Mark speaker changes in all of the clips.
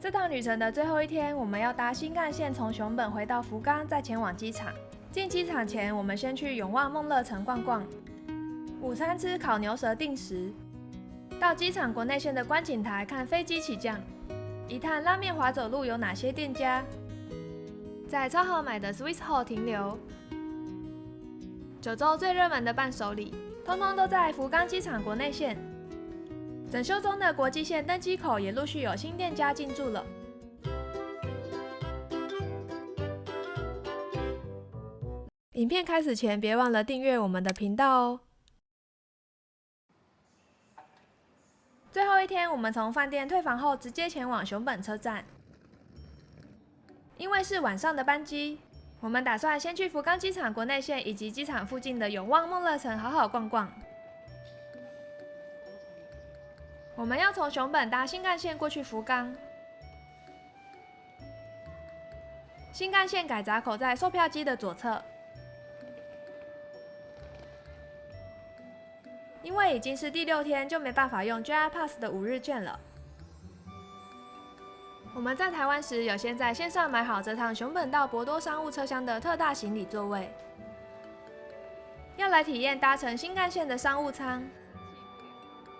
Speaker 1: 这趟旅程的最后一天，我们要搭新干线从熊本回到福冈，再前往机场。进机场前，我们先去永旺梦乐城逛逛，午餐吃烤牛舌定时，到机场国内线的观景台看飞机起降，一探拉面滑走路有哪些店家，在超好买的 Swiss Hall 停留。九州最热门的伴手礼，通通都在福冈机场国内线。整修中的国际线登机口也陆续有新店家进驻了。影片开始前，别忘了订阅我们的频道哦。最后一天，我们从饭店退房后，直接前往熊本车站。因为是晚上的班机，我们打算先去福冈机场国内线以及机场附近的永旺梦乐城好好逛逛。我们要从熊本搭新干线过去福冈。新干线改闸口在售票机的左侧。因为已经是第6天，就没办法用 JR Pass 的5日券了。我们在台湾时有先在线上买好这趟熊本到博多商务车厢的特大行李座位，要来体验搭乘新干线的商务舱。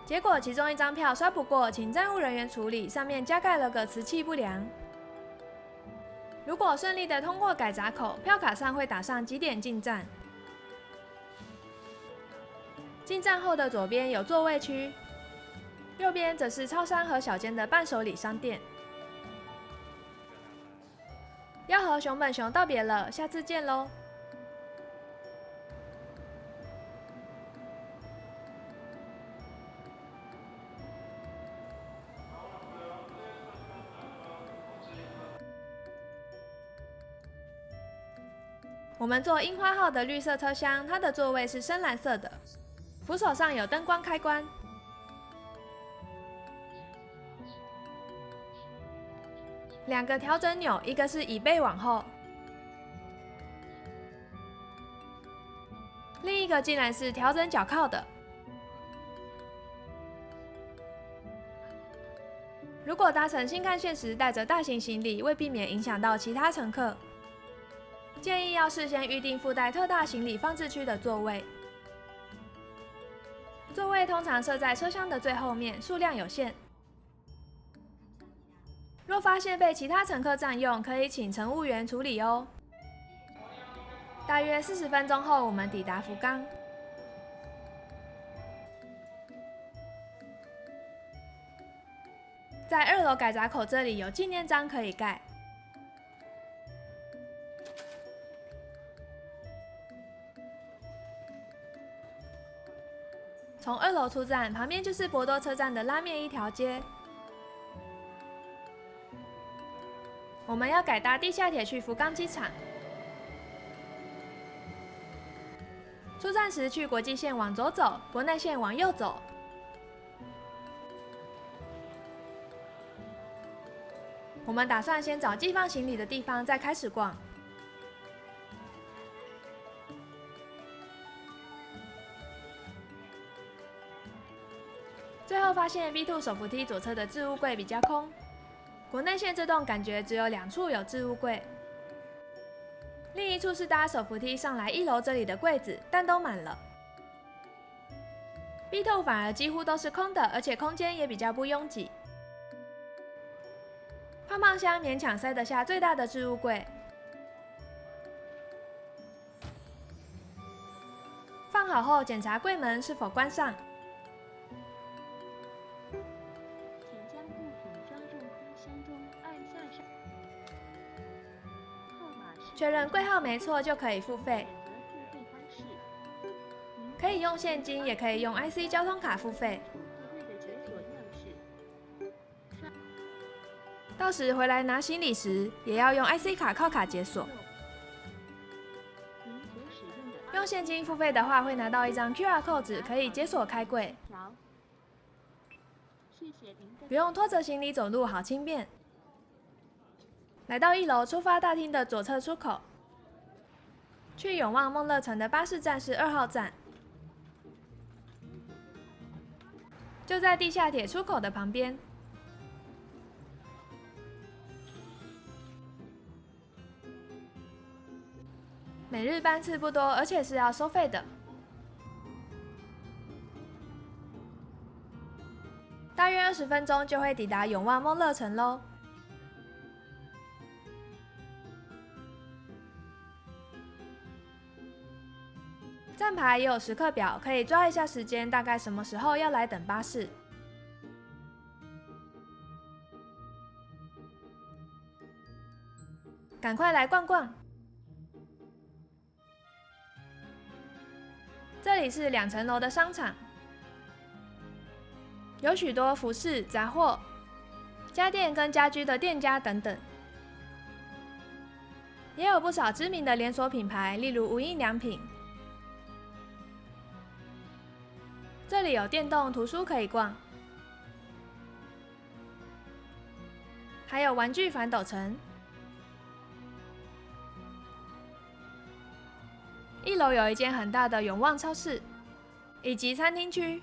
Speaker 1: 结果其中一张票刷不过，请站务人员处理，上面加盖了个瓷器不良。如果顺利的通过改闸口，票卡上会打上几点进站。进站后的左边有座位区，右边则是超商和小间的伴手礼商店。要和熊本熊道别了，下次见喽！我们坐樱花号的绿色车厢，它的座位是深蓝色的，扶手上有灯光开关。2个调整钮，一个是椅背往后，另一个竟然是调整脚靠的。如果搭乘新干线时带着大型行李，为避免影响到其他乘客，建议要事先预定附带特大行李放置区的座位。座位通常设在车厢的最后面，数量有限。若发现被其他乘客占用，可以请乘务员处理哦。大约40分钟后，我们抵达福冈。在2楼改闸口这里有纪念章可以盖。从2楼出站，旁边就是博多车站的拉面一条街。我们要改搭地下铁去福冈机场。出站时去国际线往左走，国内线往右走。我们打算先找寄放行李的地方，再开始逛。最后发现 B2 手扶梯左侧的置物柜比较空。国内线这栋感觉只有2处有置物柜，另一处是搭手扶梯上来1楼这里的柜子，但都满了。B2 反而几乎都是空的，而且空间也比较不拥挤。胖胖箱勉强塞得下最大的置物柜，放好后检查柜门是否关上。确认柜号没错就可以付费，可以用现金，也可以用 IC 交通卡付费。到时回来拿行李时，也要用 IC 卡靠卡解锁。用现金付费的话，会拿到一张 QR code 纸，可以解锁开柜。不用拖着行李走路，好轻便。来到1楼出发大厅的左侧出口，去永旺梦乐城的巴士站是2号站，就在地下铁出口的旁边。每日班次不多，而且是要收费的。大约20分钟就会抵达永旺梦乐城喽。站牌也有时刻表，可以抓一下时间，大概什么时候要来等巴士。赶快来逛逛！这里是2层楼的商场，有许多服饰、杂货、家电跟家居的店家等等，也有不少知名的连锁品牌，例如无印良品。这里有电动图书可以逛，还有玩具反斗城。1楼有一间很大的永旺超市，以及餐厅区，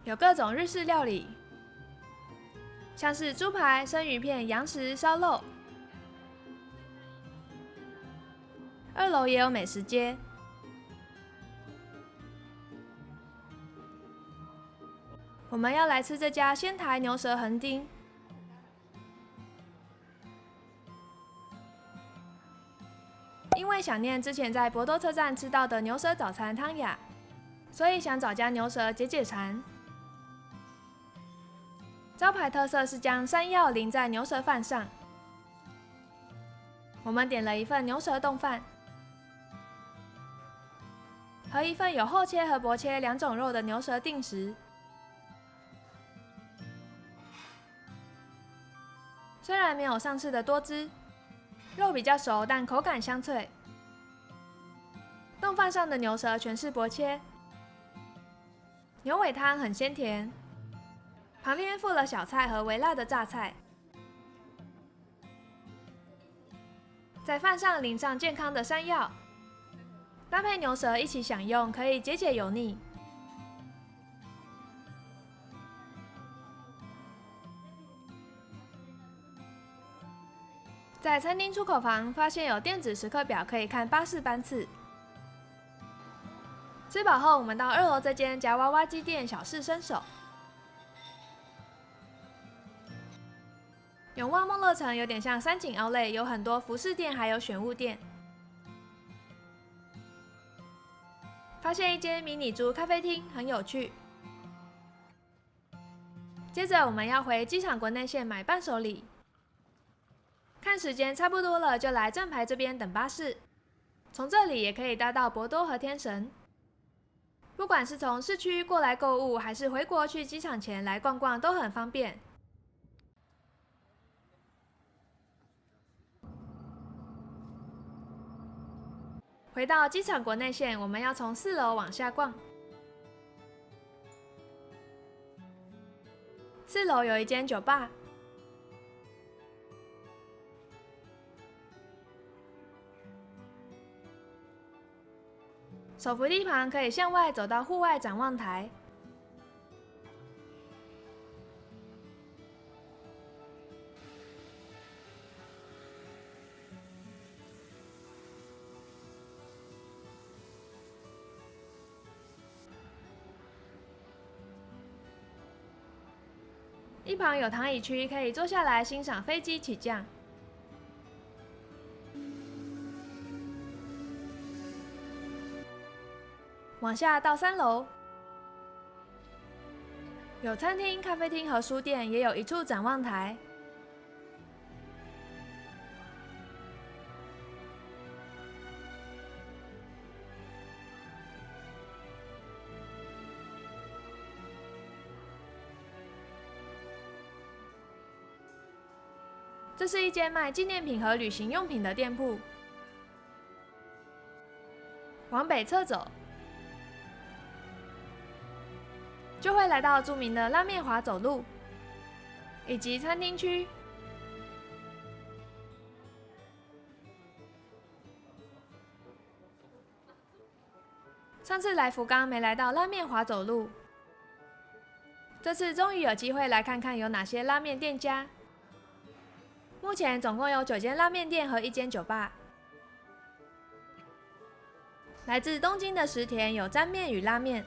Speaker 1: 有各种日式料理，像是猪排、生鱼片、洋食、烧肉。2楼也有美食街，我们要来吃这家仙台牛舌横丁。因为想念之前在博多车站吃到的牛舌早餐汤雅，所以想找家牛舌解解馋。招牌特色是将山药淋在牛舌饭上。我们点了一份牛舌冻饭，和一份有厚切和薄切2种肉的牛舌定食。虽然没有上次的多汁，肉比较熟，但口感香脆。冻饭上的牛舌全是薄切，牛尾汤很鲜甜，旁边附了小菜和微辣的榨菜。在饭上淋上健康的山药，搭配牛舌一起享用，可以解解油腻。在餐厅出口房发现有电子时刻表，可以看巴士班次。吃饱后，我们到2楼这间夹娃娃机店小试身手。永旺梦乐城有点像三井奥莱，有很多服饰店，还有选物店。发现一间迷你猪咖啡厅，很有趣。接着我们要回机场国内线买伴手礼。看时间差不多了，就来站牌这边等巴士。从这里也可以搭到博多和天神。不管是从市区过来购物，还是回国去机场前来逛逛，都很方便。回到机场国内线，我们要从4楼往下逛。4楼有一间酒吧。手扶梯旁可以向外走到户外展望台。一旁有躺椅区，可以坐下来欣赏飞机起降。往下到3楼，有餐厅、咖啡厅和书店，也有一处展望台。这是一间卖纪念品和旅行用品的店铺。往北侧走，就会来到著名的拉面滑走路，以及餐厅区。上次来福冈没来到拉面滑走路，这次终于有机会来看看有哪些拉面店家。目前总共有9间拉面店和1间酒吧。来自东京的石田有沾面与拉面，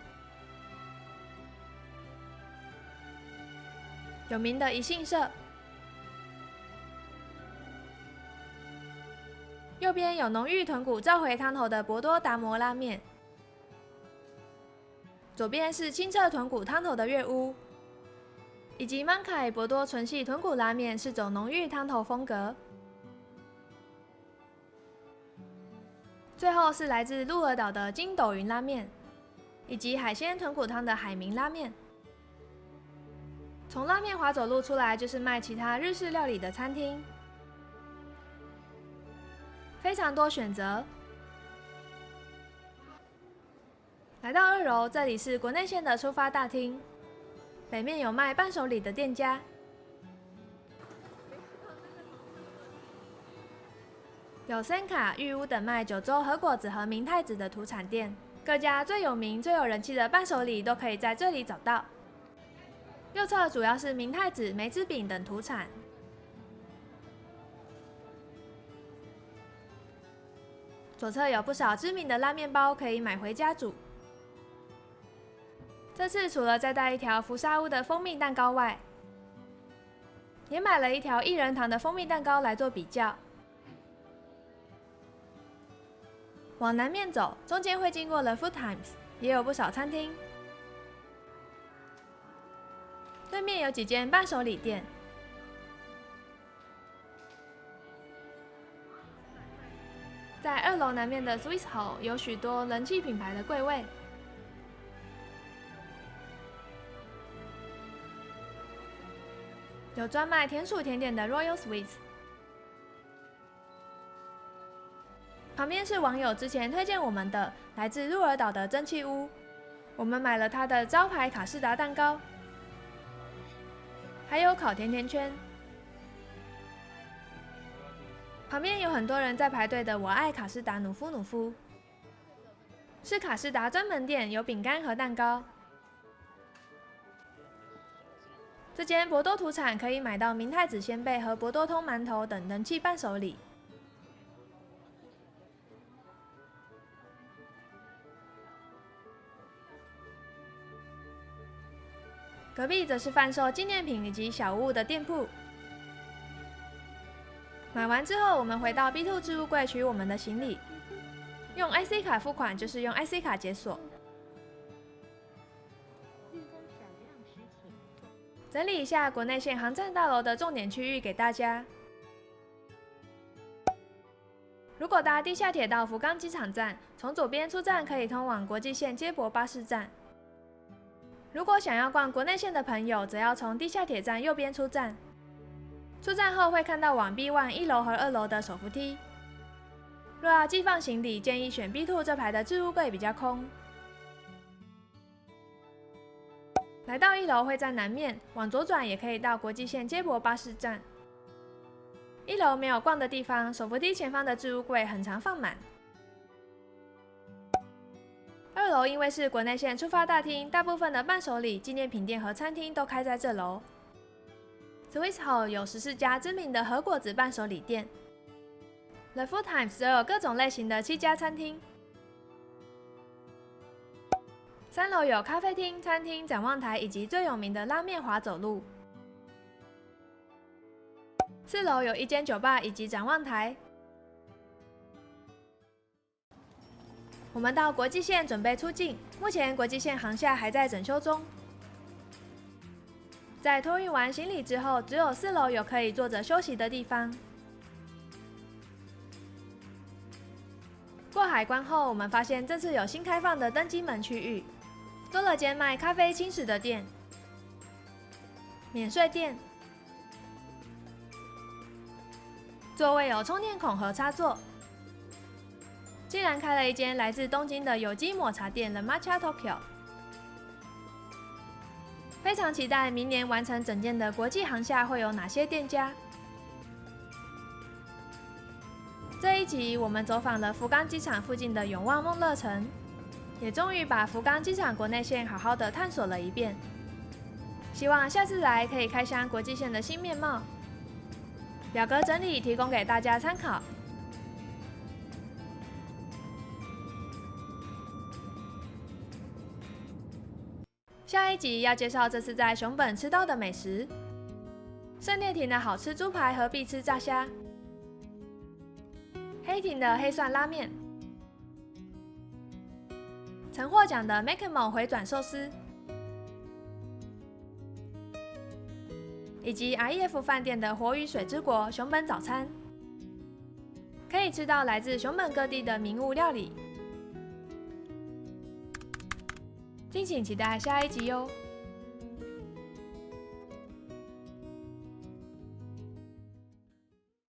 Speaker 1: 有名的一信社。右边有浓郁豚骨召回汤头的博多达摩拉面，左边是清澈豚骨汤头的月屋，以及满凯博多纯系豚骨拉面是走浓郁汤头风格。最后是来自鹿儿岛的金斗云拉面，以及海鲜豚骨汤的海明拉面。从拉面滑走路出来就是卖其他日式料理的餐厅，非常多选择。来到2楼，这里是国内线的出发大厅，北面有卖伴手礼的店家。有森卡、玉屋等卖九州和果子和明太子的土产店，各家最有名、最有人气的伴手礼都可以在这里找到。右侧主要是明太子、梅子饼等土产。左侧有不少知名的拉面包可以买回家煮。这次除了再带一条福沙屋的蜂蜜蛋糕外，也买了一条一人堂的蜂蜜蛋糕来做比较。往南面走，中间会经过了 Food Times， 也有不少餐厅。对面有几间伴手礼店。在2楼南面的 Swiss Hall 有许多人气品牌的柜位。有专卖甜薯甜点的 Royal Sweets。旁边是网友之前推荐我们的来自鹿儿岛的蒸汽屋，我们买了它的招牌卡士达蛋糕，还有烤甜甜圈。旁边有很多人在排队的我爱卡士达努夫努夫，是卡士达专门店，有饼干和蛋糕。这间博多土产可以买到明太子鲜贝和博多通馒头等人气伴手礼。隔壁则是贩售纪念品以及小物的店铺。买完之后，我们回到 B2 置物柜取我们的行李，用 IC 卡付款就是用 IC 卡解锁。整理一下国内线航站大楼的重点区域给大家。如果搭地下铁到福冈机场站，从左边出站可以通往国际线接驳巴士站。如果想要逛国内线的朋友，则要从地下铁站右边出站。出站后会看到往 B1 1楼和2楼的手扶梯。若要寄放行李，建议选 B2 这排的置物柜比较空。来到1楼会在南面，往左转也可以到国际线接驳巴士站。1楼没有逛的地方，手扶梯前方的置物柜很常放满。2楼因为是国内线出发大厅，大部分的伴手礼、纪念品店和餐厅都开在这楼。Swiss Hall 有14家知名的和果子伴手礼店。The Food Times 则有各种类型的7家餐厅。3楼有咖啡厅、餐厅、展望台以及最有名的拉面滑走路。4楼有1间酒吧以及展望台。我们到国际线准备出境，目前国际线航厦还在整修中。在托运完行李之后，只有4楼有可以坐着休息的地方。过海关后，我们发现这次有新开放的登机门区域，多了间卖咖啡轻食的店、免税店，座位有充电孔和插座。竟然开了一间来自东京的有机抹茶店 The Matcha Tokyo， 非常期待明年完成整建的国际航厦会有哪些店家。这一集我们走访了福冈机场附近的永旺梦乐城，也终于把福冈机场国内线好好的探索了一遍。希望下次来可以开箱国际线的新面貌。表格整理提供给大家参考。下一集要介绍这次在熊本吃到的美食：胜烈亭的好吃猪排和必吃炸虾，黑亭的黑蒜拉面，曾获奖的 Makemo 回转寿司，以及 REF 饭店的活鱼水之国熊本早餐，可以吃到来自熊本各地的名物料理。敬请期待下一集哟！